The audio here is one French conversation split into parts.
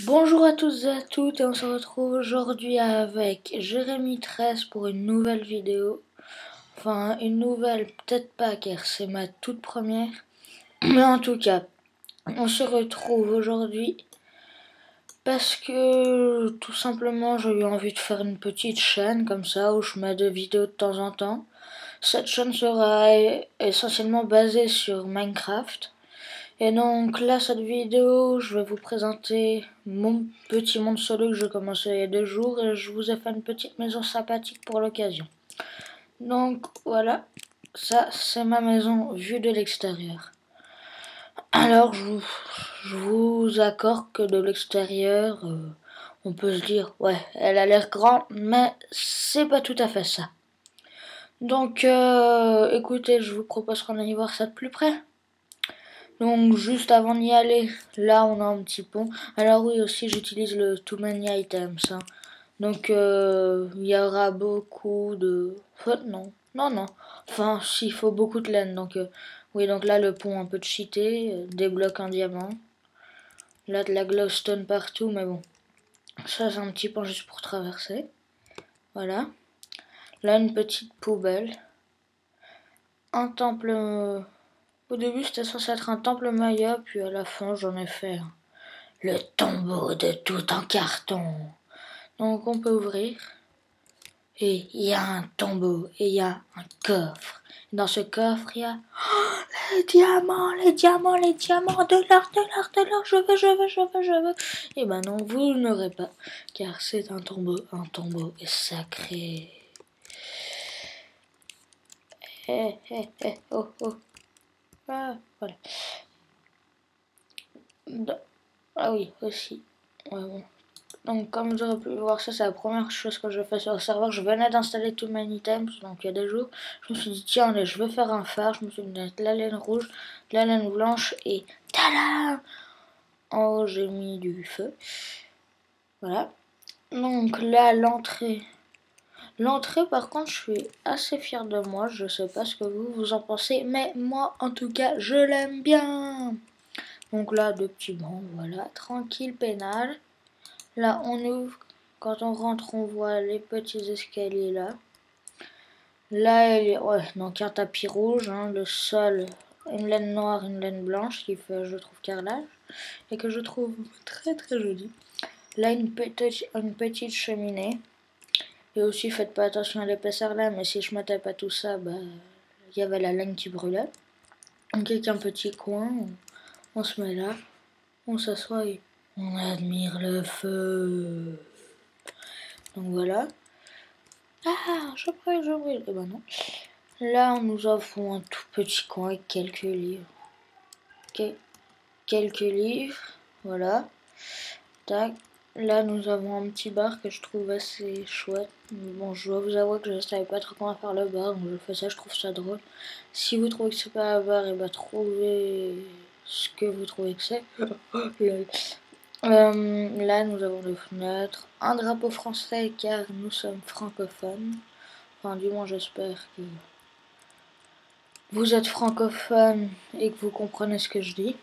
Bonjour à tous et à toutes et on se retrouve aujourd'hui avec Jérémy 13 pour une nouvelle vidéo. Enfin une nouvelle peut-être pas car c'est ma toute première. Mais en tout cas on se retrouve aujourd'hui parce que tout simplement j'ai eu envie de faire une petite chaîne comme ça où je mets des vidéos de temps en temps. Cette chaîne sera essentiellement basée sur Minecraft. Et donc là, cette vidéo, je vais vous présenter mon petit monde solo que j'ai commencé il y a 2 jours et je vous ai fait une petite maison sympathique pour l'occasion. Donc voilà, ça c'est ma maison vue de l'extérieur. Alors je vous accorde que de l'extérieur, on peut se dire, ouais, elle a l'air grande, mais c'est pas tout à fait ça. Donc écoutez, je vous propose qu'on aille voir ça de plus près. Donc juste avant d'y aller, là on a un petit pont. Alors oui aussi j'utilise le Too Many Items. Hein. Donc il y aura beaucoup de... non. Enfin s'il faut beaucoup de laine. Donc oui donc là le pont un peu cheaté, des blocs en diamant. Là de la glowstone partout mais bon. Ça c'est un petit pont juste pour traverser. Voilà. Là une petite poubelle. Un temple... Au début c'était censé être un temple maya puis à la fin j'en ai fait un. Le tombeau de tout en carton. Donc on peut ouvrir. Et il y a un tombeau. Et il y a un coffre. Et dans ce coffre, il y a les diamants. De l'or. Je veux. Et ben non, vous n'aurez pas. Car c'est un tombeau. Un tombeau est sacré. Oh. Ah, voilà. Ah oui, aussi. Ouais, bon. Donc comme vous aurez pu voir, ça c'est la première chose que je fais sur le serveur. Je venais d'installer Too Many Items, donc il y a 2 jours. Je me suis dit tiens allez, je vais faire un phare. Je me suis mis de la laine rouge, de la laine blanche et tada. En haut j'ai mis du feu. Voilà. Donc là l'entrée. L'entrée par contre je suis assez fière de moi. Je sais pas ce que vous en pensez, mais moi en tout cas je l'aime bien. Donc là 2 petits bancs, voilà, tranquille, peinard. Là, on ouvre. Quand on rentre, on voit les petits escaliers là. Là, ouais, donc un tapis rouge, hein, le sol, une laine noire, une laine blanche qui fait, je trouve, carrelage et que je trouve très très joli. Là, une petite cheminée. Et aussi, faites pas attention à l'épaisseur là, mais si je mettais pas tout ça, bah, il y avait la laine qui brûlait. Donc, avec un petit coin, on se met là, on s'assoit et on admire le feu. Donc voilà. Ah, je brûle. Eh ben non. Là, nous avons un tout petit coin avec quelques livres. Quelques livres. Voilà. Tac. Là, nous avons un petit bar que je trouve assez chouette. Bon, je dois vous avouer que je ne savais pas trop comment faire le bar, donc je fais ça, je trouve ça drôle. Si vous trouvez que c'est pas un bar, et bah trouvez ce que vous trouvez que c'est. Là, nous avons des fenêtres, un drapeau français car nous sommes francophones. Enfin, du moins, j'espère que vous êtes francophone et que vous comprenez ce que je dis.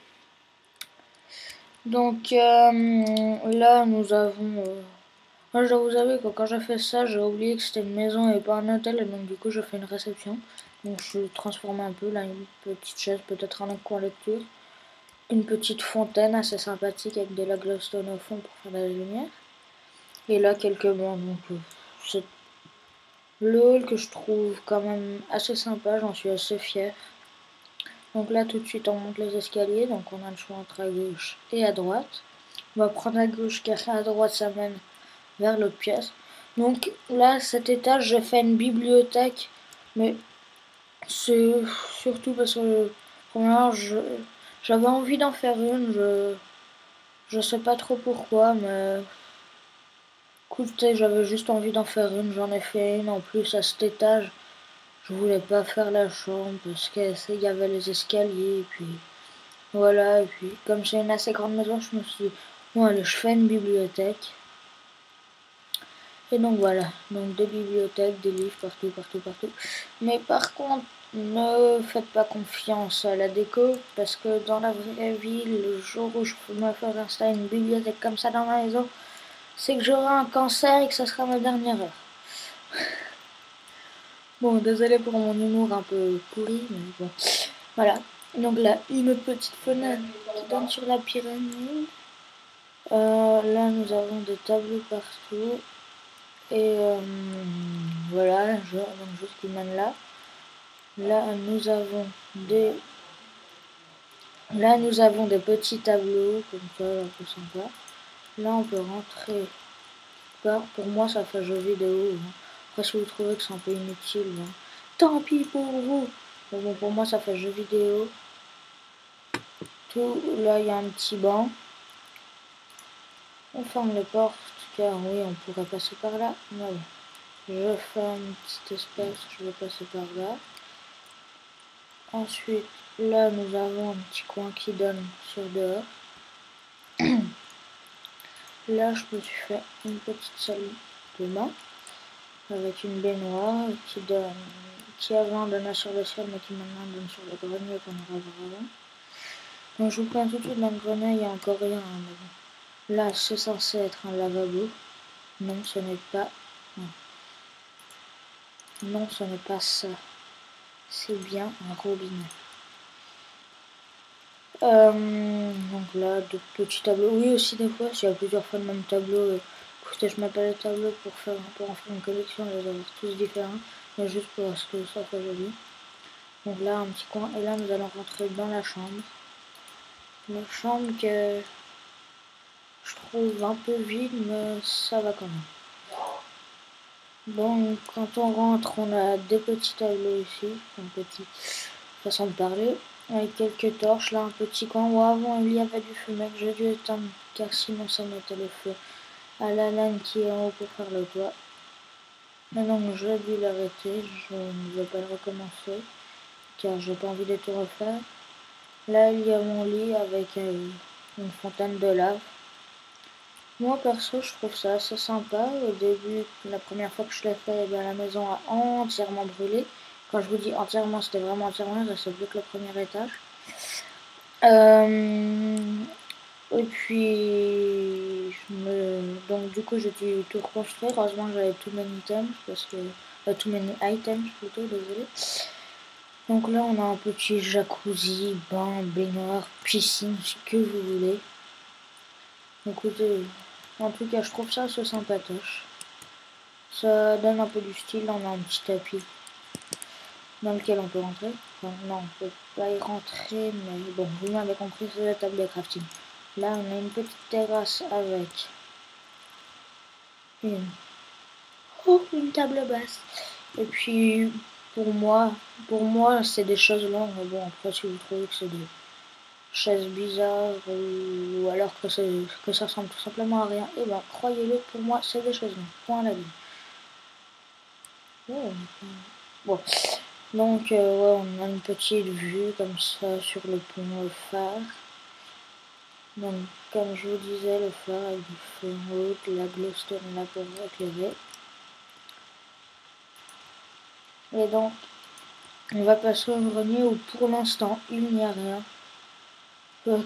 Donc là, nous avons... Moi, je dois vous avouer que quand j'ai fait ça, j'ai oublié que c'était une maison et pas un hôtel. Et donc, du coup, je fais une réception. Donc, je transforme un peu. Là, une petite chaise, peut-être un coin lecture. Une petite fontaine assez sympathique avec de la glowstone au fond pour faire de la lumière. Et là, quelques bancs. Donc, c'est le hall que je trouve quand même assez sympa. J'en suis assez fière. Donc là, tout de suite, on monte les escaliers. Donc, on a le choix entre à gauche et à droite. On va prendre à gauche car à droite, ça mène vers l'autre pièce. Donc là, cet étage, j'ai fait une bibliothèque. Mais c'est surtout parce que j'avais envie d'en faire une. Je sais pas trop pourquoi, mais écoutez, j'avais juste envie d'en faire une. J'en ai fait une en plus à cet étage. Je voulais pas faire la chambre parce qu'il y avait les escaliers. Et puis voilà. Et puis comme c'est une assez grande maison, je me suis dit, bon allez, je fais une bibliothèque. Et donc voilà. Donc des bibliothèques, des livres partout. Mais par contre, ne faites pas confiance à la déco, parce que dans la vraie vie, le jour où je me ferai installer une bibliothèque comme ça dans ma maison, c'est que j'aurai un cancer et que ça sera ma dernière heure. Bon, désolé pour mon humour un peu pourri, mais bon. Voilà. Donc là, une petite fenêtre qui donne sur la pyramide. Là, nous avons des tableaux partout. Et voilà, donc juste qui mène là. Là, nous avons des petits tableaux, comme ça, un peu sympa. Là, on peut rentrer. Pour moi, ça fait jeu vidéo. Hein. Après, si vous trouvez que c'est un peu inutile, hein, tant pis pour vous. Mais bon, pour moi, ça fait jeu vidéo. Tout, là, il y a un petit banc. On ferme les portes, car oui, on pourrait passer par là. Voilà. Je ferme un petit espace, je vais passer par là. Ensuite, là, nous avons un petit coin qui donne sur dehors. Là, je me suis fait une petite salle de bain avec une baignoire qui avant donnait sur le ciel, mais qui maintenant donne sur le grenier qu'on ira voir avant. Donc, je vous prends tout de suite dans le grenier, il n'y a encore rien. Mais bon. Là, c'est censé être un lavabo. Non, ce n'est pas. Non. Non, ce n'est pas ça. C'est bien un robinet. Donc là, de petits tableaux. Oui, aussi des fois, s'il y a plusieurs fois le même tableau, écoutez, je m'appelle les tableaux pour en faire une collection, les avoir tous différents, mais juste pour ce que ça soit joli. Donc là, un petit coin, et là, nous allons rentrer dans la chambre. Une chambre que je trouve un peu vide, mais ça va quand même. Donc, quand on rentre, on a des petits tableaux ici, une petite façon de parler. Avec quelques torches, là un petit coin où avant il y avait du feu, mais que j'ai dû éteindre car sinon ça mettait le feu à la laine qui est en haut pour faire le toit. Mais donc j'ai dû l'arrêter, je ne vais pas le recommencer car j'ai pas envie de tout refaire. Là il y a mon lit avec une fontaine de lave. Moi perso je trouve ça assez sympa. Au début, la première fois que je l'ai fait, la maison a entièrement brûlé. Quand je vous dis entièrement, c'était vraiment entièrement, ça c'est plus que le premier étage. Et puis, donc du coup j'ai dû tout reconstruire. Heureusement j'avais tous mes items, parce que tous mes items plutôt, désolé. Donc là on a un petit jacuzzi, bain, baignoire, piscine, ce que vous voulez. Écoutez, en tout cas je trouve ça assez sympatoche. Ça donne un peu du style. On a un petit tapis dans lequel on peut rentrer. Enfin, non, on peut pas y rentrer, mais bon, vous m'avez compris, c'est la table de crafting. Là, on a une petite terrasse avec une table basse. Et puis, pour moi, c'est des chaises longues. Mais bon, après, si vous trouvez que c'est des chaises bizarres ou alors que ça ressemble tout simplement à rien, et ben, croyez-le, pour moi, c'est des chaises longues. Point à la vie. Oh, bon. Donc, ouais, on a une petite vue comme ça sur le pont, le phare. Donc, comme je vous disais, le phare avec du feu en haut, la glowstone là pour éclairer. Et donc, on va passer au grenier où pour l'instant il n'y a rien.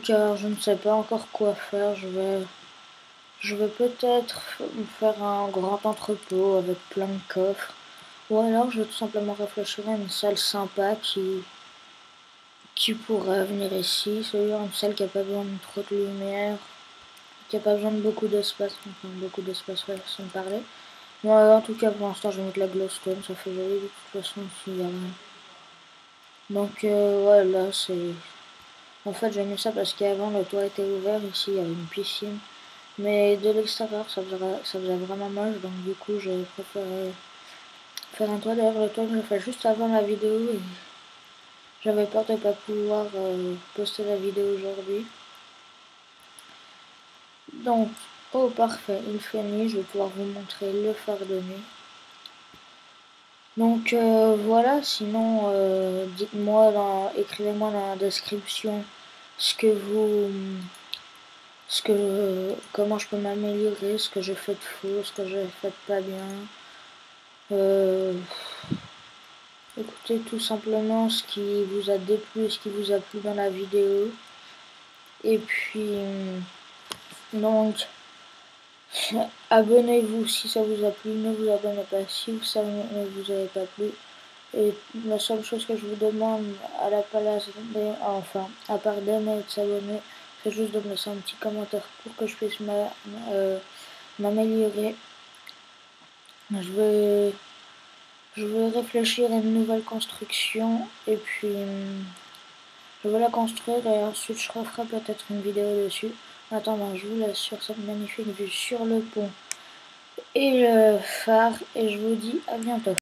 Car je ne sais pas encore quoi faire. Je vais peut-être faire un grand entrepôt avec plein de coffres. Ou alors je vais tout simplement réfléchir à une salle sympa qui pourrait venir ici. C'est-à-dire une salle qui n'a pas besoin de trop de lumière, qui n'a pas besoin de beaucoup d'espace. Enfin, beaucoup d'espace, ouais, sans me parler. Moi, en tout cas, pour l'instant, je vais mettre la glowstone. Ça fait joli de toute façon s'il y a rien. Donc, ouais, là, c'est... En fait, j'ai mis ça parce qu'avant, le toit était ouvert. Ici, il y avait une piscine. Mais de l'extérieur, ça faisait vraiment moche. Donc, du coup, j'ai préféré faire un toit. D'ailleurs, le toit, je le fais juste avant la vidéo. Et j'avais peur de ne pas pouvoir poster la vidéo aujourd'hui. Donc, oh, parfait. Il fait nuit. Je vais pouvoir vous montrer le phare de nuit. Donc, voilà. Sinon, dites-moi, écrivez-moi dans la description comment je peux m'améliorer, ce que je fais de faux, ce que je fais de pas bien. écoutez tout simplement ce qui vous a déplu, ce qui vous a plu dans la vidéo. Et puis, donc, abonnez-vous si ça vous a plu, ne vous abonnez pas si ça ne vous avait pas plu. Et la seule chose que je vous demande à la place, à part d'aimer et de s'abonner, c'est juste de me laisser un petit commentaire pour que je puisse m'améliorer. Je vais réfléchir à une nouvelle construction et puis je vais la construire et ensuite je referai peut-être une vidéo dessus. En attendant, je vous laisse sur cette magnifique vue sur le pont et le phare et je vous dis à bientôt.